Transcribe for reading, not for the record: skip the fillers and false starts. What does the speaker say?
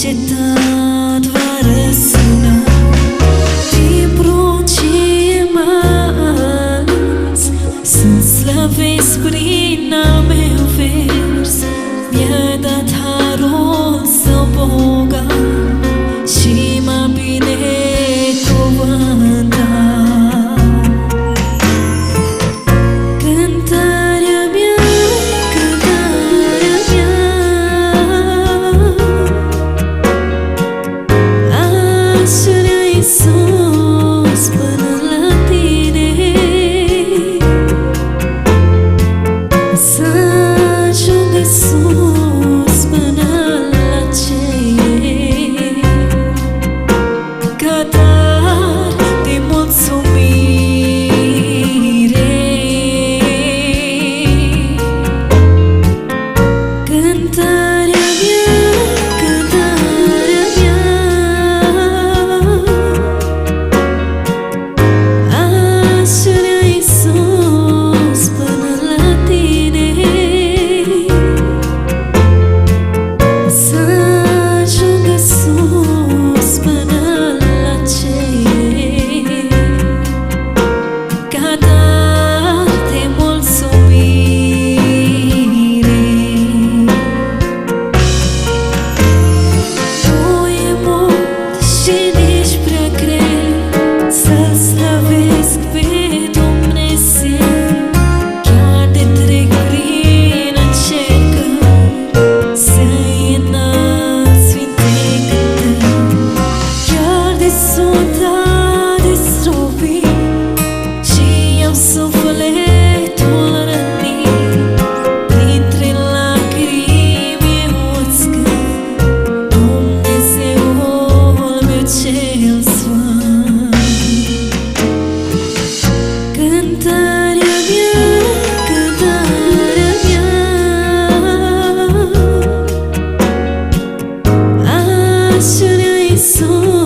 ce tot va răsuna din pruncii mari, să-mi slăvesc prin al meu vers. Mi-a dat harul său bogat și m-a binecuvântat. Cântarea mea, cântarea mea, aș vrea, Iisus, până la tine să ajung sus până la cer, ca dar de mulțumire. Cântarea mea, cântarea mea, aș vrea, Iisus, până la tine să ajung sus până la cer, ca dar de mulțumire. Nu e mult și nici prea greu să-L slăvesc pe Dumnezeu, chiar de trec prin încercări, să-i înalt sfinte cântări. Chiar de sunt destropit și am sufletul rănit, printre lacrimi eu îți cânt Dumnezeul meu cel sfânt. Cântarea mea, cântarea mea, aș vrea, Iisus,